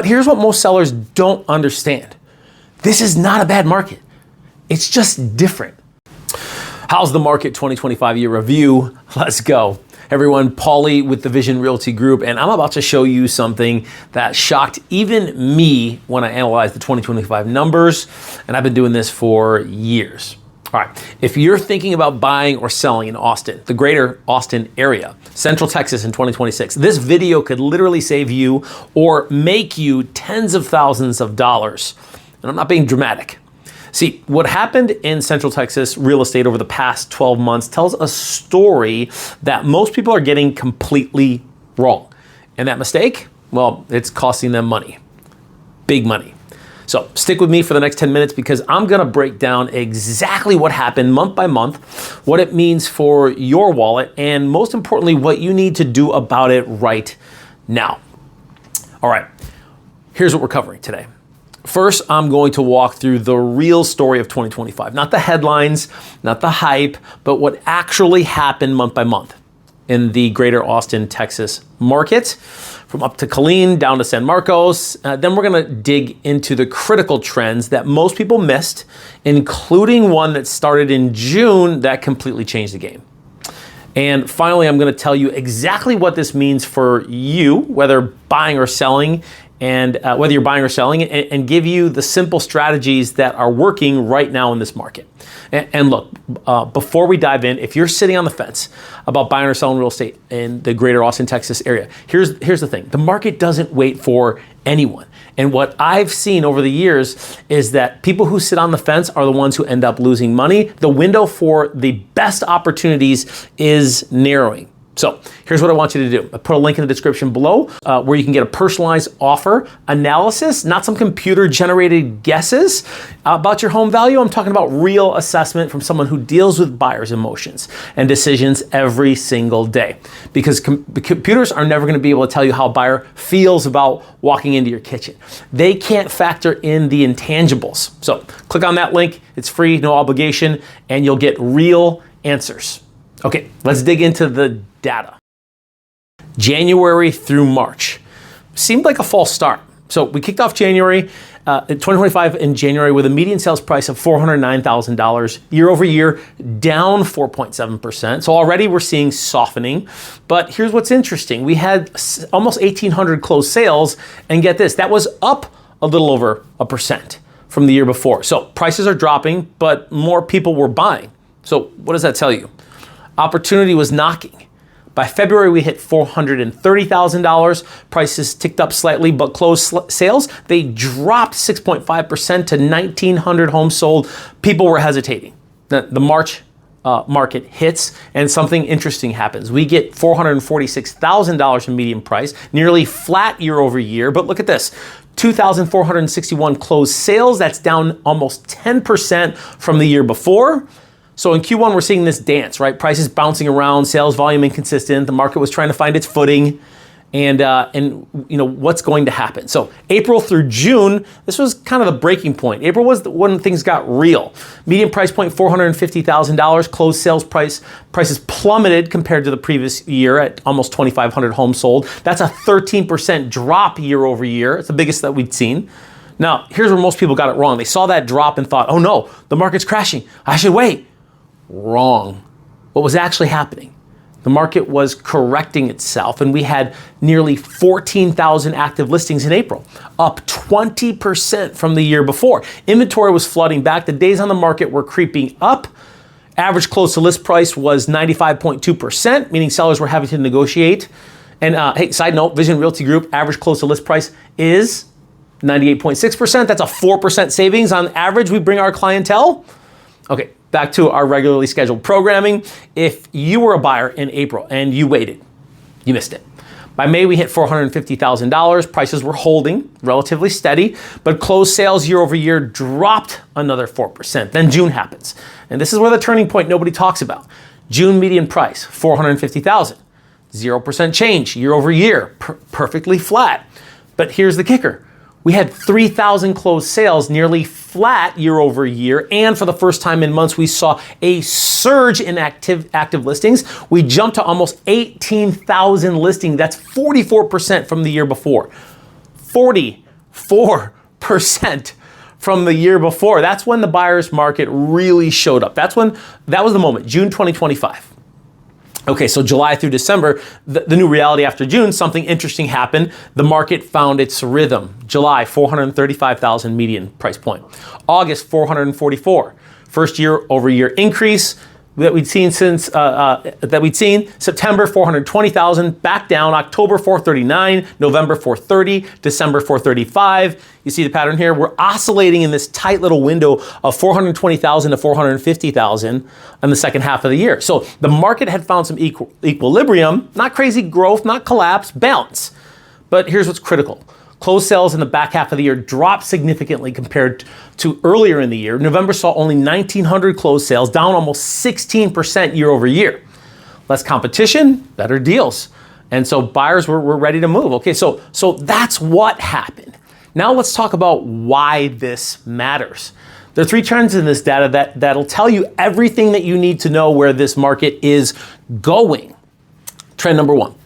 But here's what most sellers don't understand. This is not a bad market. It's just different. How's the market 2025 year review? Let's go. Everyone, Paulie with the Vision Realty Group, and I'm about to show you something that shocked even me when I analyzed the 2025 numbers, and I've been doing this for years. All right, if you're thinking about buying or selling in Austin, the greater Austin area, Central Texas in 2026, this video could literally save you or make you tens of thousands of dollars. And I'm not being dramatic. See, what happened in Central Texas real estate over the past 12 months tells a story that most people are getting completely wrong. And that mistake, well, it's costing them money, big money. So stick with me for the next 10 minutes because I'm gonna break down exactly what happened month by month, what it means for your wallet, and most importantly, what you need to do about it right now. All right, here's what we're covering today. First, I'm going to walk through the real story of 2025, not the headlines, not the hype, but what actually happened month by month in the greater Austin, Texas market, from up to Killeen down to San Marcos. Then we're gonna dig into the critical trends that most people missed, including one that started in June that completely changed the game. And finally, I'm gonna tell you exactly what this means for you, whether buying or selling, and whether you're buying or selling, and give you the simple strategies that are working right now in this market. And look, before we dive in, if you're sitting on the fence about buying or selling real estate in the greater Austin, Texas area, here's the thing. The market doesn't wait for anyone. And what I've seen over the years is that people who sit on the fence are the ones who end up losing money. The window for the best opportunities is narrowing. So here's what I want you to do. I put a link in the description below where you can get a personalized offer analysis, not some computer generated guesses about your home value. I'm talking about real assessment from someone who deals with buyers' emotions and decisions every single day. Because the computers are never gonna be able to tell you how a buyer feels about walking into your kitchen. They can't factor in the intangibles. So click on that link, it's free, no obligation, and you'll get real answers. Okay, let's dig into the data. January through March seemed like a false start. So we kicked off January, 2025 in January with a median sales price of $409,000 year over year, down 4.7%. So already we're seeing softening, but here's what's interesting. We had almost 1,800 closed sales, and get this, that was up a little over 1% from the year before. So prices are dropping, but more people were buying. So what does that tell you? Opportunity was knocking. By February, we hit $430,000. Prices ticked up slightly, but closed sales, they dropped 6.5% to 1,900 homes sold. People were hesitating. The March market hits and something interesting happens. We get $446,000 in median price, nearly flat year over year. But look at this, 2,461 closed sales. That's down almost 10% from the year before. So in Q1, we're seeing this dance, right? Prices bouncing around, sales volume inconsistent. The market was trying to find its footing, and you know what's going to happen. So April through June, this was kind of the breaking point. April was when things got real. Median price point $450,000. Closed sales prices plummeted compared to the previous year at almost 2,500 homes sold. That's a 13% drop year over year. It's the biggest that we'd seen. Now here's where most people got it wrong. They saw that drop and thought, "Oh no, the market's crashing. I should wait." Wrong. What was actually happening? The market was correcting itself, and we had nearly 14,000 active listings in April, up 20% from the year before. Inventory was flooding back. The days on the market were creeping up. Average close to list price was 95.2%, meaning sellers were having to negotiate. And hey, side note, Vision Realty Group, average close to list price is 98.6%. That's a 4% savings on average we bring our clientele. Okay, back to our regularly scheduled programming. If you were a buyer in April and you waited, you missed it. By May, we hit $450,000. Prices were holding relatively steady, but closed sales year over year dropped another 4%. Then June happens. And this is where the turning point nobody talks about. June median price, $450,000. 0% change year over year, perfectly flat. But here's the kicker. We had 3,000 closed sales, nearly flat year over year. And for the first time in months, we saw a surge in active listings. We jumped to almost 18,000 listings. That's 44% from the year before. 40 4% from the year before. That's when the buyer's market really showed up. That was the moment, June 2025. Okay, so July through December, the new reality after June, something interesting happened. The market found its rhythm. July, 435,000 median price point. August, 444. First year-over-year increase that we'd seen September 420,000, back down. October 439, November 430, December 435. You see the pattern here. We're oscillating in this tight little window of 420,000 to 450,000 in the second half of the year. So the market had found some equilibrium, not crazy growth, not collapse, balance. But here's what's critical. Closed sales in the back half of the year dropped significantly compared to earlier in the year. November saw only 1,900 closed sales, down almost 16% year over year. Less competition, better deals. And so buyers were ready to move. Okay, so that's what happened. Now let's talk about why this matters. There are 3 trends in this data that'll tell you everything that you need to know where this market is going. Trend number 1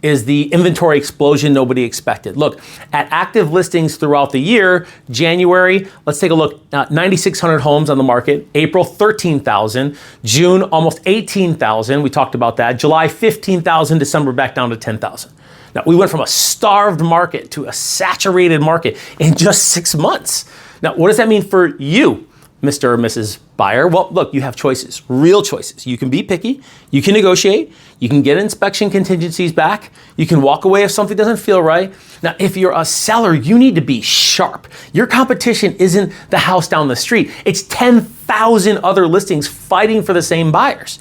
is the inventory explosion nobody expected. Look, at active listings throughout the year, January, let's take a look, 9,600 homes on the market. April, 13,000. June, almost 18,000. We talked about that. July, 15,000. December, back down to 10,000. Now, we went from a starved market to a saturated market in just 6 months. Now, what does that mean for you, Mr. or Mrs. Buyer? Well, look, you have choices, real choices. You can be picky, you can negotiate, you can get inspection contingencies back, you can walk away if something doesn't feel right. Now, if you're a seller, you need to be sharp. Your competition isn't the house down the street. It's 10,000 other listings fighting for the same buyers.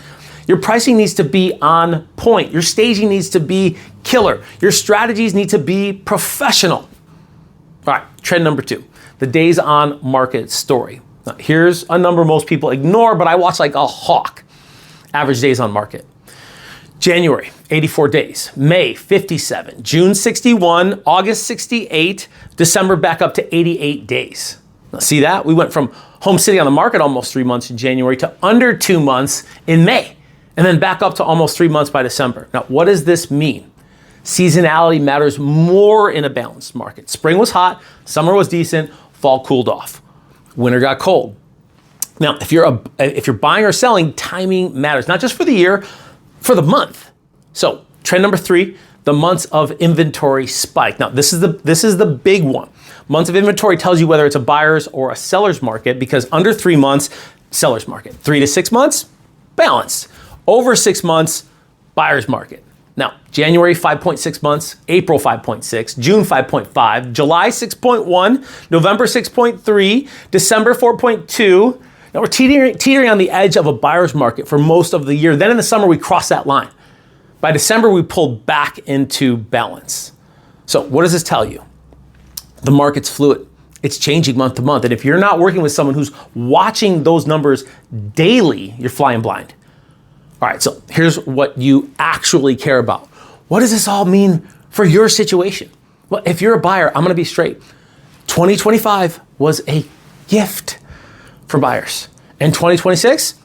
Your pricing needs to be on point. Your staging needs to be killer. Your strategies need to be professional. All right, trend number 2, the days on market story. Now, here's a number most people ignore, but I watch like a hawk. Average days on market. January, 84 days. May, 57. June, 61. August, 68. December, back up to 88 days. Now, see that? We went from home sitting on the market almost 3 months in January to under 2 months in May, and then back up to almost 3 months by December. Now, what does this mean? Seasonality matters more in a balanced market. Spring was hot, summer was decent, fall cooled off. Winter got cold. Now, if you're buying or selling, timing matters, not just for the year, for the month. So, trend number 3, the months of inventory spike. Now, this is the big one. Months of inventory tells you whether it's a buyer's or a seller's market, because under 3 months, seller's market. 3 to 6 months, balanced. Over 6 months, buyer's market. Now, January, 5.6 months, April, 5.6, June, 5.5, July, 6.1, November, 6.3, December, 4.2. Now, we're teetering on the edge of a buyer's market for most of the year. Then in the summer, we cross that line. By December, we pulled back into balance. So what does this tell you? The market's fluid. It's changing month to month. And if you're not working with someone who's watching those numbers daily, you're flying blind. All right, so here's what you actually care about. What does this all mean for your situation? Well, if you're a buyer, I'm gonna be straight. 2025 was a gift for buyers. And 2026,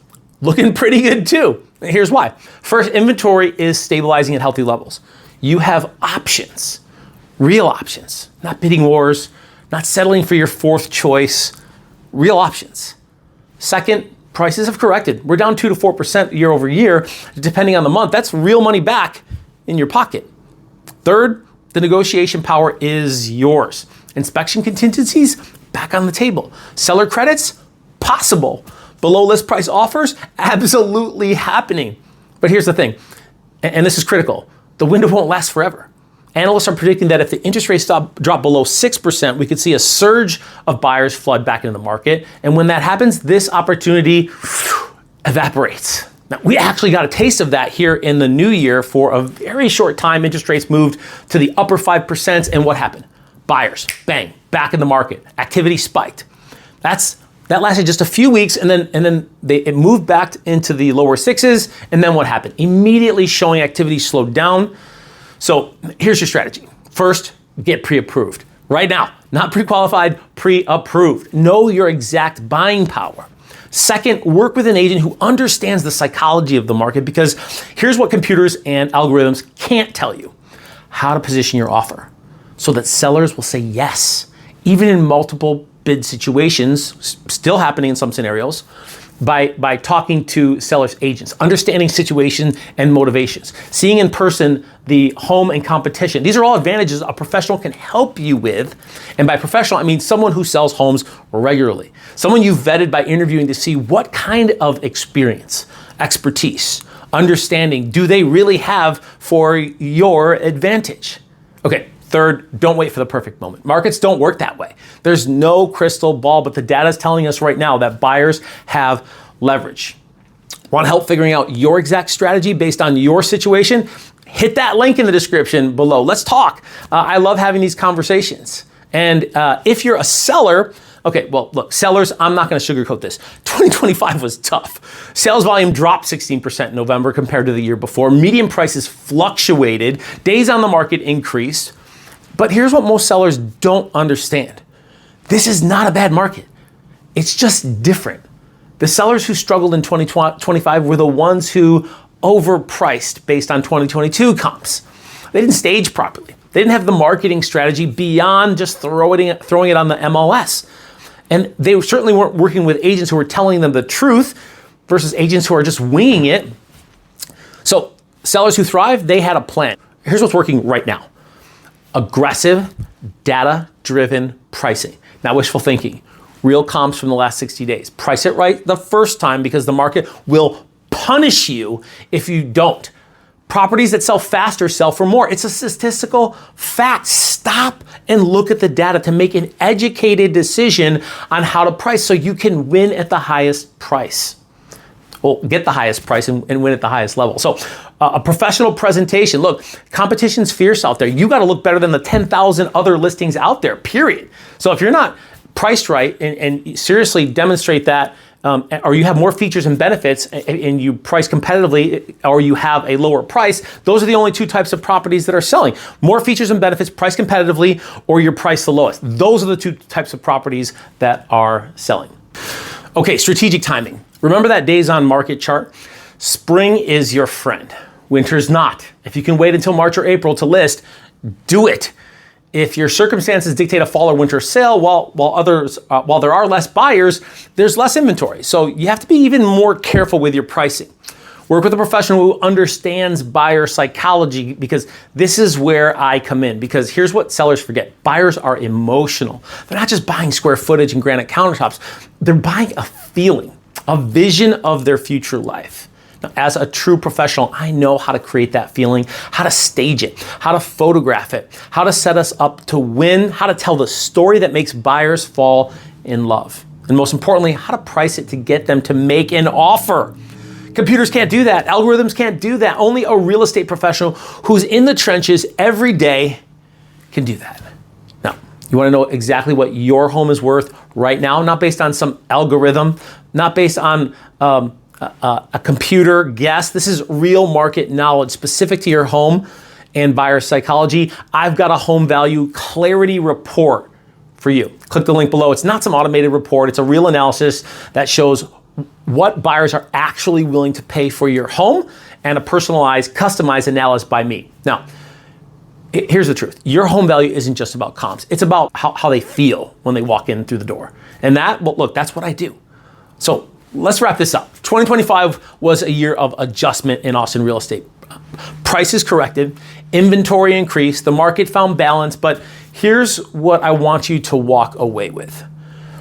looking pretty good too. And here's why. First, inventory is stabilizing at healthy levels. You have options, real options, not bidding wars, not settling for your 4th choice, real options. Second, prices have corrected. We're down 2 to 4% year over year, depending on the month. That's real money back in your pocket. Third, the negotiation power is yours. Inspection contingencies, back on the table. Seller credits, possible. Below list price offers, absolutely happening. But here's the thing, and this is critical. The window won't last forever. Analysts are predicting that if the interest rates drop below 6%, we could see a surge of buyers flood back into the market. And when that happens, this opportunity evaporates. Now, we actually got a taste of that here in the new year. For a very short time, interest rates moved to the upper 5%. And what happened? Buyers, bang, back in the market. Activity spiked. That lasted just a few weeks, and then it moved back into the lower 6s. And then what happened? Immediately showing activity slowed down. So here's your strategy. First, get pre-approved. Right now, not pre-qualified, pre-approved. Know your exact buying power. Second, work with an agent who understands the psychology of the market, because here's what computers and algorithms can't tell you: how to position your offer so that sellers will say yes even in multiple bid situations, still happening in some scenarios, by talking to sellers' agents, understanding situation and motivations, seeing in person the home and competition. These are all advantages a professional can help you with. And by professional, I mean someone who sells homes regularly, someone you've vetted by interviewing to see what kind of experience, expertise, understanding do they really have for your advantage. Okay. Third, don't wait for the perfect moment. Markets don't work that way. There's no crystal ball, but the data is telling us right now that buyers have leverage. Want help figuring out your exact strategy based on your situation? Hit that link in the description below. Let's talk. I love having these conversations. And if you're a seller, okay, well, look, sellers, I'm not going to sugarcoat this. 2025 was tough. Sales volume dropped 16% in November compared to the year before. Median prices fluctuated. Days on the market increased. But here's what most sellers don't understand. This is not a bad market. It's just different. The sellers who struggled in 2025 were the ones who overpriced based on 2022 comps. They didn't stage properly. They didn't have the marketing strategy beyond just throwing it on the MLS. And they certainly weren't working with agents who were telling them the truth versus agents who are just winging it. So sellers who thrive, they had a plan. Here's what's working right now. Aggressive, data-driven pricing. Not wishful thinking. Real comps from the last 60 days. Price it right the first time because the market will punish you if you don't. Properties that sell faster sell for more. It's a statistical fact. Stop and look at the data to make an educated decision on how to price so you can win at the highest price. Well, get the highest price and win at the highest level. So a professional presentation. Look, competition's fierce out there. You got to look better than the 10,000 other listings out there, period. So if you're not priced right and seriously demonstrate that, or you have more features and benefits and you price competitively, or you have a lower price, those are the only two types of properties that are selling. More features and benefits, price competitively, or you're priced the lowest. Those are the two types of properties that are selling. Okay, strategic timing. Remember that days on market chart? Spring is your friend. Winter's not. If you can wait until March or April to list, do it. If your circumstances dictate a fall or winter sale, while there are less buyers, there's less inventory. So you have to be even more careful with your pricing. Work with a professional who understands buyer psychology, because this is where I come in. Because here's what sellers forget. Buyers are emotional. They're not just buying square footage and granite countertops. They're buying a feeling, a vision of their future life. Now, as a true professional, I know how to create that feeling, how to stage it, how to photograph it, how to set us up to win, how to tell the story that makes buyers fall in love. And most importantly, how to price it to get them to make an offer. Computers can't do that. Algorithms can't do that. Only a real estate professional who's in the trenches every day can do that. Now, you want to know exactly what your home is worth right now, not based on some algorithm, not based on a computer guess. This is real market knowledge specific to your home and buyer psychology. I've got a home value clarity report for you. Click the link below. It's not some automated report. It's a real analysis that shows what buyers are actually willing to pay for your home, and a personalized, customized analysis by me. Now, here's the truth. Your home value isn't just about comps. It's about how they feel when they walk in through the door. And that, well, look, that's what I do. So let's wrap this up. 2025 was a year of adjustment in Austin real estate. Prices corrected, inventory increased, the market found balance, but here's what I want you to walk away with.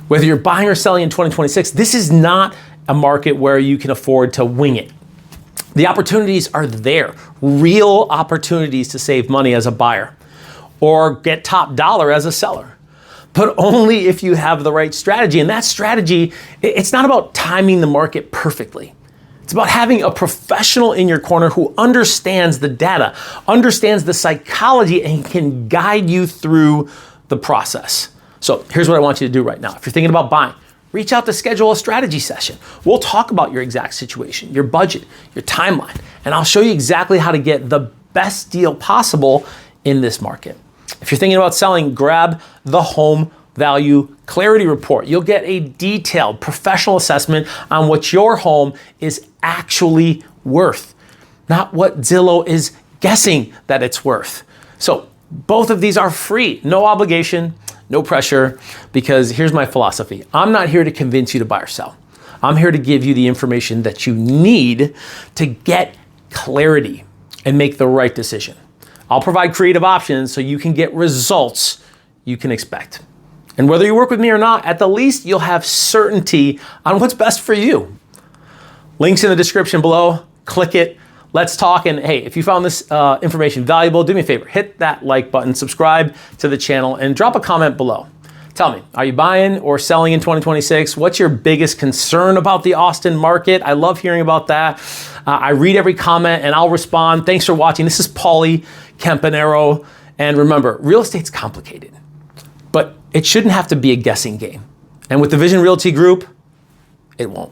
Whether you're buying or selling in 2026, this is not a market where you can afford to wing it. The opportunities are there, real opportunities to save money as a buyer or get top dollar as a seller, but only if you have the right strategy. And that strategy, it's not about timing the market perfectly. It's about having a professional in your corner who understands the data, understands the psychology, and can guide you through the process. So here's what I want you to do right now. If you're thinking about buying, reach out to schedule a strategy session. We'll talk about your exact situation, your budget, your timeline, and I'll show you exactly how to get the best deal possible in this market. If you're thinking about selling, grab the Home Value Clarity Report. You'll get a detailed professional assessment on what your home is actually worth, not what Zillow is guessing that it's worth. So both of these are free, no obligation. no pressure, because here's my philosophy. I'm not here to convince you to buy or sell. I'm here to give you the information that you need to get clarity and make the right decision. I'll provide creative options so you can get results you can expect. And whether you work with me or not, at the least you'll have certainty on what's best for you. Links in the description below, click it, let's talk. And hey, if you found this information valuable, do me a favor, hit that like button, subscribe to the channel, and drop a comment below. Tell me, are you buying or selling in 2026? What's your biggest concern about the Austin market? I love hearing about that. I read every comment and I'll respond. Thanks for watching. This is Paulie Campanero. And remember, real estate's complicated, but it shouldn't have to be a guessing game. And with the Vision Realty Group, it won't.